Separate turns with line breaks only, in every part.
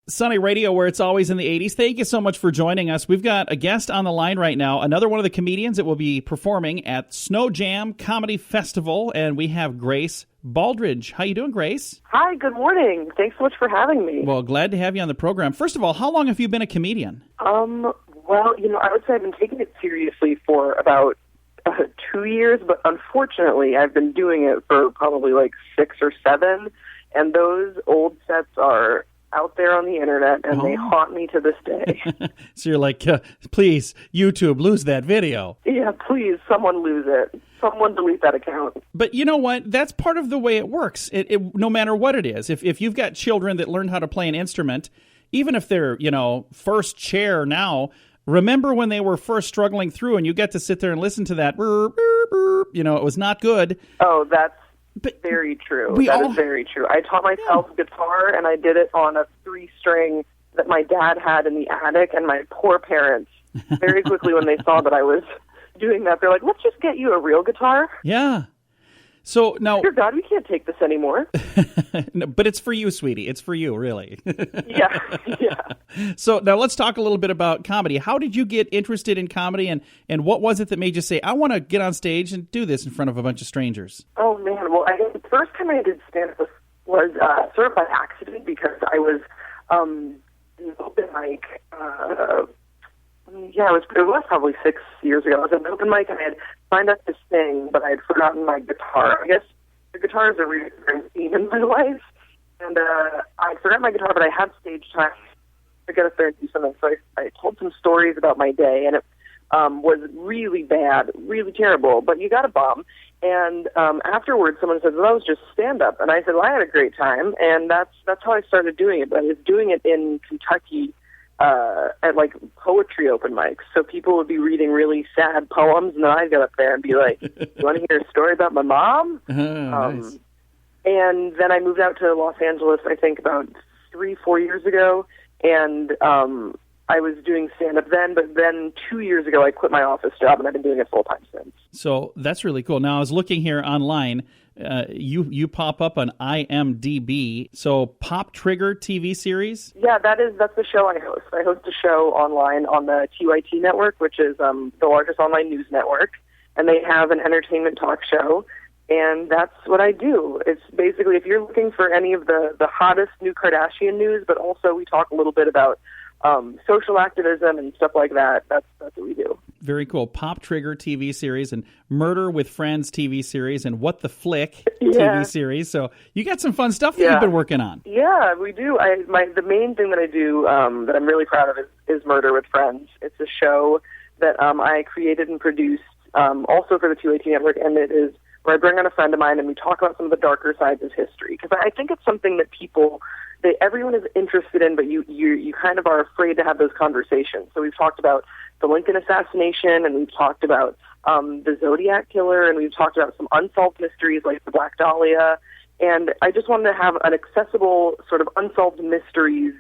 Sunny Radio, where it's always in the 80s. Thank you so much for joining us. We've got a guest on the line right now, another one of the comedians that will be performing at SnoJam Comedy Festival, and we have Grace Baldridge. How you doing, Grace?
Hi, good morning. Thanks so much for having me.
Well, glad to have you on the program. First of all, how long have you been a comedian?
Well, I would say I've been taking it seriously for about 2 years, but unfortunately, I've been doing it for probably like 6 or 7, and those old sets are out there on the internet, and they haunt me to this day.
So you're like, please, YouTube, lose that video.
Yeah, please, someone lose it. Someone delete that account.
But you know what? That's part of the way it works, no matter what it is. If you've got children that learned how to play an instrument, even if they're, first chair now, remember when they were first struggling through and you get to sit there and listen to that, burp, burp, burp, it was not good.
Oh, that's very true. That is very true. I taught myself guitar, and I did it on a 3-string that my dad had in the attic, and my poor parents, very quickly when they saw that I was doing that, they're like, let's just get you a real guitar.
Yeah. So now,
dear God, we can't take this anymore.
No, but it's for you, sweetie. It's for you, really.
Yeah.
So now let's talk a little bit about comedy. How did you get interested in comedy, and what was it that made you say, I want to get on stage and do this in front of a bunch of strangers?
Oh, man. Well, I think the first time I did stand-up was sort of by accident, because I was in open mic. It was probably 6 years ago. I was at an open mic, and I had signed up to sing, but I had forgotten my guitar. I guess the guitar is a really important theme in my life, and I forgot my guitar, but I had stage time to get up there and do something. So I told some stories about my day, and it was really bad, really terrible, but you got a bum. And afterwards, someone said, well, that was just stand-up. And I said, well, I had a great time, and that's how I started doing it. But I was doing it in Kentucky at like poetry open mics. So people would be reading really sad poems, and then I'd get up there and be like, you want to hear a story about my mom?
Nice.
And then I moved out to Los Angeles, I think about 3-4 years ago, and I was doing stand-up then, but then 2 years ago I quit my office job, and I've been doing it full-time since. So
that's really cool. Now, I was looking here online. You pop up on IMDb. So Pop Trigger TV series? Yeah, that's the show I host. I host a show online on the TYT network, which is the largest online news network, and they have an entertainment talk show, and that's what I do. It's basically, if you're looking for any of the hottest new Kardashian news, but also we talk a little bit about social activism and stuff like that. That's what we do. Very cool. Pop Trigger TV series, and Murder with Friends TV series, and What the Flick TV series. So you got some fun stuff that you've been working on. Yeah, we do. The main thing that I do that I'm really proud of is Murder with Friends. It's a show that I created and produced also for the 2AT network, and it is where I bring on a friend of mine and we talk about some of the darker sides of history. Because I think it's something that everyone is interested in, but you kind of are afraid to have those conversations. So we've talked about the Lincoln assassination, and we've talked about the Zodiac killer, and we've talked about some unsolved mysteries like the Black Dahlia. And I just wanted to have an accessible sort of unsolved mysteries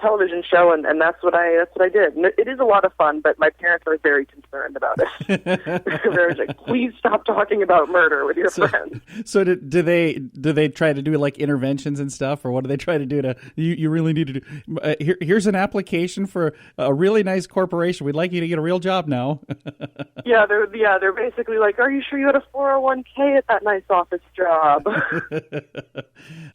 television show, and that's what I did. And it is a lot of fun, but my parents are very concerned about it. They're like, please stop talking about murder with your friends. So do they try to do like interventions and stuff, or what do they try to do to? You really need to do. Here's an application for a really nice corporation. We'd like you to get a real job now. They're basically like, are you sure you had a 401k at that nice office job?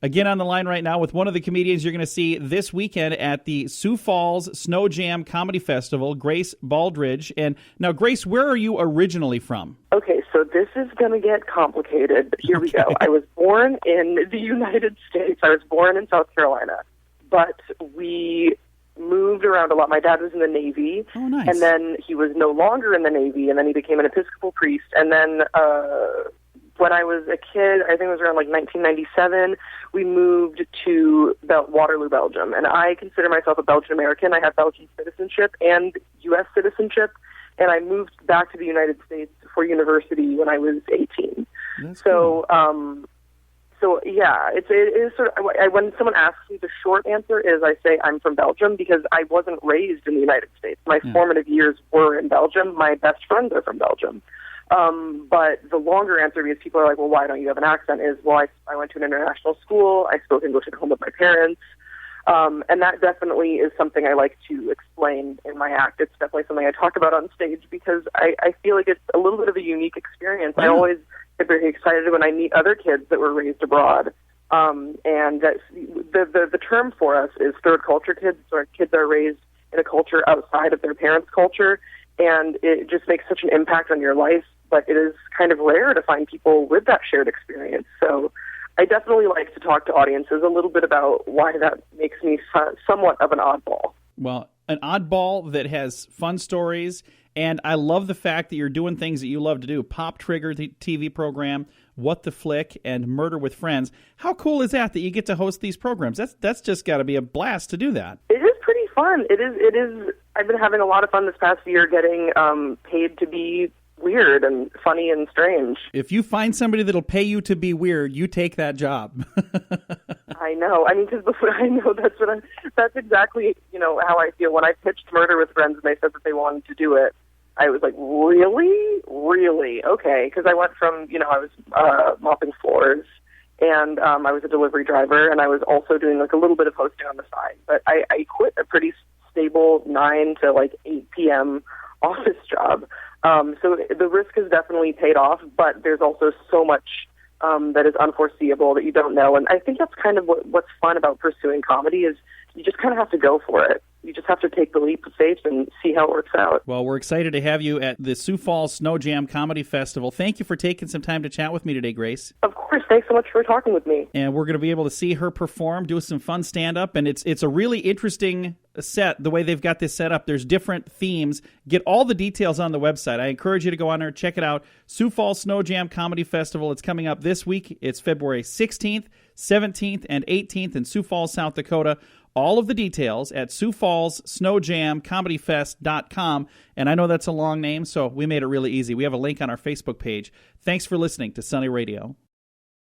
Again, on the line right now with one of the comedians you're going to see this weekend at the Sioux Falls SnoJam Comedy Festival, Grace Baldridge. And now, Grace, where are you originally from? Okay, so this is going to get complicated. Here we go. I was born in the United States. I was born in South Carolina, but we moved around a lot. My dad was in the Navy, and then he was no longer in the Navy, and then he became an Episcopal priest, and then when I was a kid, I think it was around like 1997, we moved to Waterloo, Belgium. And I consider myself a Belgian American. I have Belgian citizenship and U.S. citizenship. And I moved back to the United States for university when I was 18. That's cool. So yeah, it is sort of, when someone asks me, the short answer is I say I'm from Belgium, because I wasn't raised in the United States. My formative years were in Belgium. My best friends are from Belgium. But the longer answer, because people are like, well, why don't you have an accent, is, well, I went to an international school. I spoke English at home with my parents.
And that definitely is something I like to explain in my act. It's definitely something I talk about on stage because I feel like it's a little bit of a unique experience. I always get very excited when I meet other kids that were raised abroad. And that's, the term for us is third culture kids, or kids are raised in a culture outside of their parents' culture, and it just makes such an impact on your life, but it is kind of rare to find people with that shared experience. So I definitely like to talk to audiences a little bit about why that makes me somewhat of an oddball.
Well, an oddball that has fun stories, and I love the fact that you're doing things that you love to do. Pop Trigger TV program, What the Flick, and Murder with Friends. How cool is that you get to host these programs? That's just got to be a blast to do that.
It is pretty fun. It is. I've been having a lot of fun this past year getting paid to be weird and funny and strange.
If you find somebody that'll pay you to be weird, you take that job.
I know. I mean, because I know that's exactly, how I feel. When I pitched Murder with Friends and they said that they wanted to do it, I was like, really? Really? Okay. Because I went from, I was mopping floors, and I was a delivery driver, and I was also doing like a little bit of hosting on the side. But I quit a pretty stable 9 to 8 p.m. office job. So the risk has definitely paid off, but there's also so much that is unforeseeable that you don't know. And I think that's kind of what's fun about pursuing comedy is you just kind of have to go for it. You just have to take the leap of faith and see how it works out.
Well, we're excited to have you at the Sioux Falls Snow Jam Comedy Festival. Thank you for taking some time to chat with me today, Grace.
Of course. Thanks so much for talking with me.
And we're going to be able to see her perform, do some fun stand-up, and it's a really interesting set, the way they've got this set up. There's different themes. Get all the details on the website. I encourage you to go on there, check it out. Sioux Falls Snow Jam Comedy Festival. It's coming up this week. It's February 16th, 17th, and 18th in Sioux Falls, South Dakota. All of the details at SiouxFallsSnowJamComedyFest.com. And I know that's a long name, so we made it really easy. We have a link on our Facebook page. Thanks for listening to Sunny Radio.